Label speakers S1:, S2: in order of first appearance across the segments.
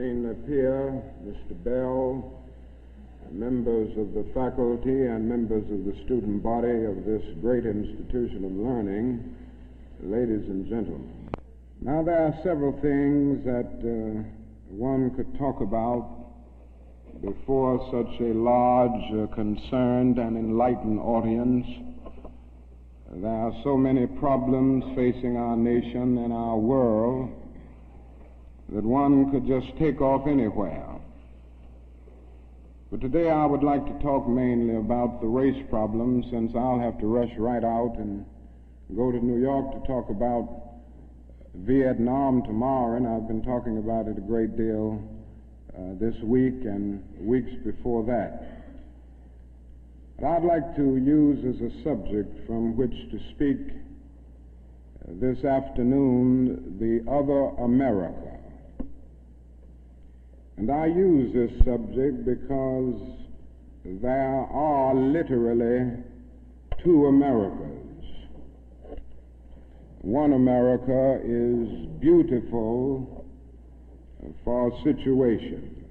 S1: Dean Napier, Mr. Bell, members of the faculty and members of the student body of this great institution of learning, ladies and gentlemen. Now, there are several things that one could talk about before such a large, concerned, and enlightened audience. There are so many problems facing our nation and our world that one could just take off anywhere. But today I would like to talk mainly about the race problem, since I'll have to rush right out and go to New York to talk about Vietnam tomorrow, and I've been talking about it a great deal this week and weeks before that. But I'd like to use as a subject from which to speak this afternoon the other America. And I use this subject because there are literally two Americas. One America is beautiful for situation.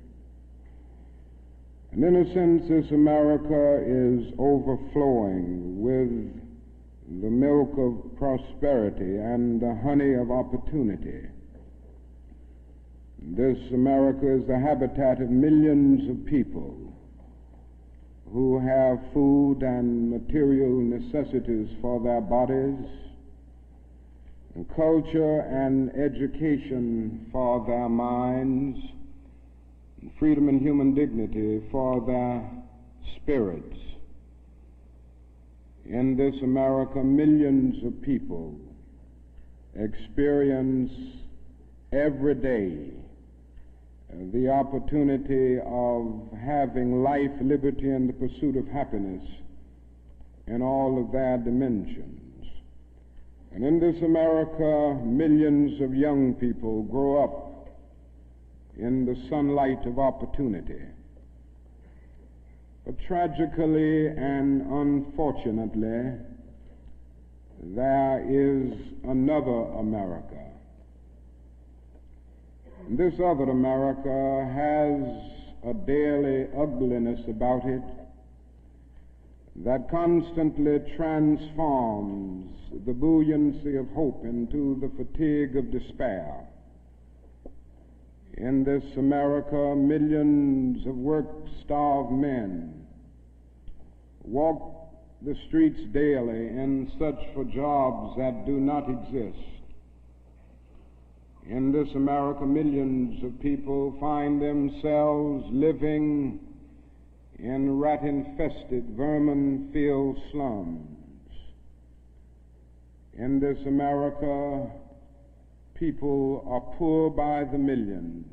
S1: And in a sense, this America is overflowing with the milk of prosperity and the honey of opportunity. This America is the habitat of millions of people who have food and material necessities for their bodies, and culture and education for their minds, and freedom and human dignity for their spirits. In this America, millions of people experience every day the opportunity of having life, liberty, and the pursuit of happiness in all of their dimensions. And in this America, millions of young people grow up in the sunlight of opportunity. But tragically and unfortunately, there is another America. And this other America has a daily ugliness about it that constantly transforms the buoyancy of hope into the fatigue of despair. In this America, millions of work-starved men walk the streets daily in search for jobs that do not exist. In this America, millions of people find themselves living in rat-infested, vermin-filled slums. In this America, people are poor by the millions,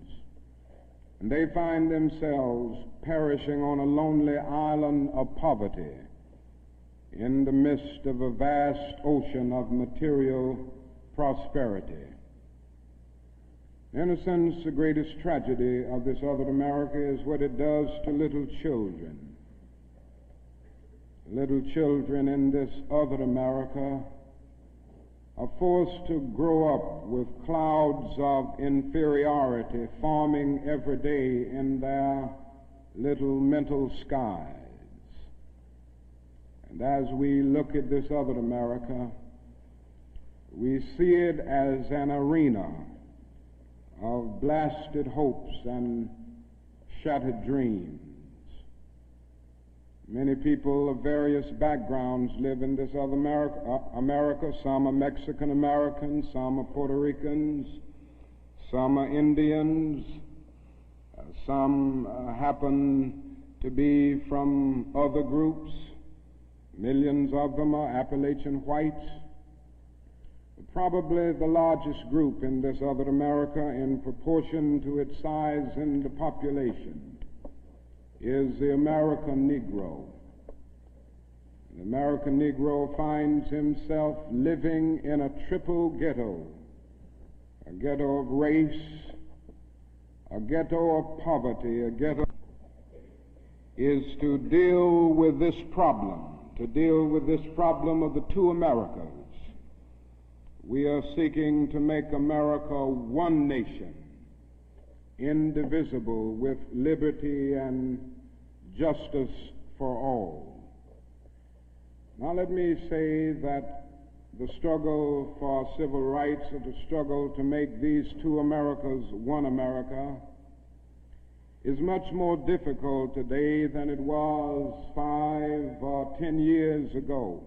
S1: and they find themselves perishing on a lonely island of poverty in the midst of a vast ocean of material prosperity. In a sense, the greatest tragedy of this other America is what it does to little children. Little children in this other America are forced to grow up with clouds of inferiority forming every day in their little mental skies. And as we look at this other America, we see it as an arena of blasted hopes and shattered dreams. Many people of various backgrounds live in this other America. Some are Mexican Americans, some are Puerto Ricans, some are Indians, some happen to be from other groups. Millions of them are Appalachian whites. Probably the largest group in this other America, in proportion to its size in the population, is the American Negro. The American Negro finds himself living in a triple ghetto, a ghetto of race, a ghetto of poverty, a ghetto is to deal with this problem, of the two Americas. We are seeking to make America one nation indivisible, with liberty and justice for all. Now let me say that the struggle for civil rights, or the struggle to make these two Americas one America, is much more difficult today than it was 5 or 10 years ago.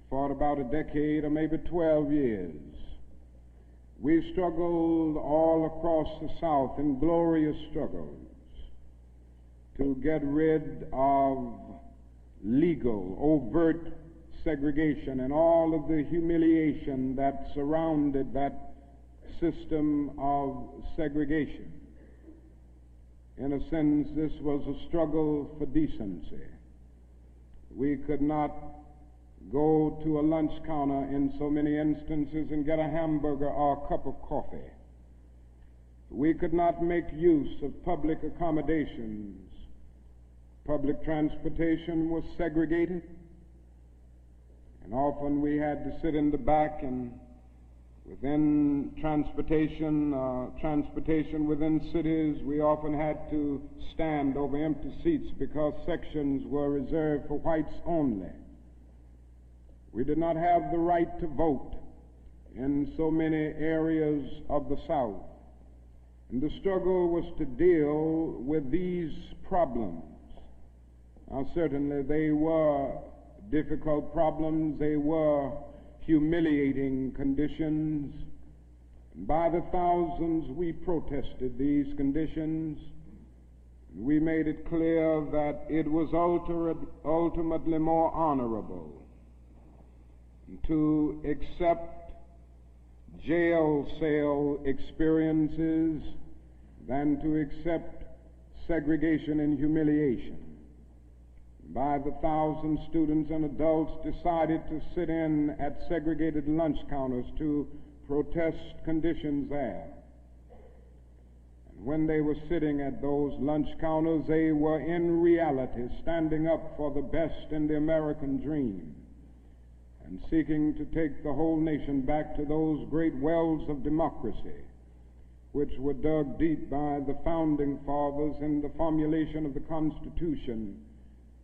S1: For about a decade or maybe 12 years, we struggled all across the South in glorious struggles to get rid of legal, overt segregation and all of the humiliation that surrounded that system of segregation. In a sense, this was a struggle for decency. We could not go to a lunch counter in so many instances and get a hamburger or a cup of coffee. We could not make use of public accommodations. Public transportation was segregated, and often we had to sit in the back, and within transportation within cities, we often had to stand over empty seats because sections were reserved for whites only. We did not have the right to vote in so many areas of the South. And the struggle was to deal with these problems. Now, certainly they were difficult problems. They were humiliating conditions. And by the thousands, we protested these conditions. We made it clear that it was ultimately more honorable to accept jail cell experiences than to accept segregation and humiliation. By the thousand, students and adults decided to sit in at segregated lunch counters to protest conditions there. And when they were sitting at those lunch counters, they were in reality standing up for the best in the American dream and seeking to take the whole nation back to those great wells of democracy which were dug deep by the founding fathers in the formulation of the Constitution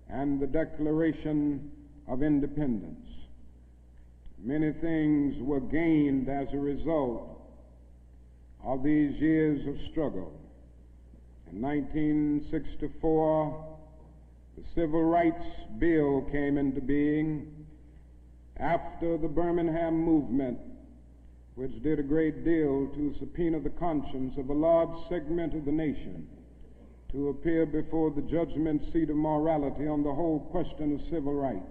S1: and the Declaration of Independence. Many things were gained as a result of these years of struggle. In 1964, the Civil Rights Bill came into being after the Birmingham movement, which did a great deal to subpoena the conscience of a large segment of the nation to appear before the judgment seat of morality on the whole question of civil rights.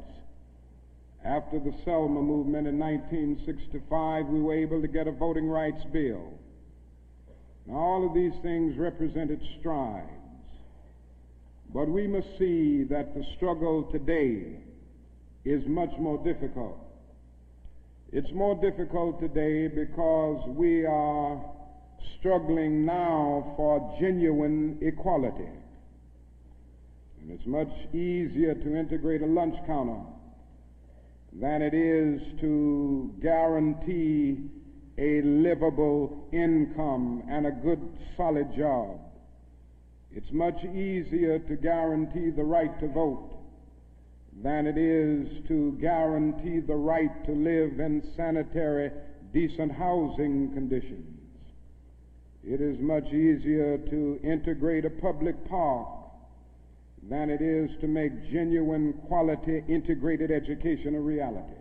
S1: After the Selma movement in 1965, we were able to get a voting rights bill. Now, all of these things represented strides, but we must see that the struggle today is much more difficult. It's more difficult today because we are struggling now for genuine equality. And it's much easier to integrate a lunch counter than it is to guarantee a livable income and a good, solid job. It's much easier to guarantee the right to vote than it is to guarantee the right to live in sanitary, decent housing conditions. It is much easier to integrate a public park than it is to make genuine, quality, integrated education a reality.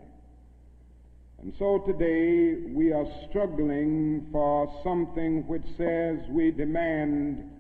S1: And so today we are struggling for something which says we demand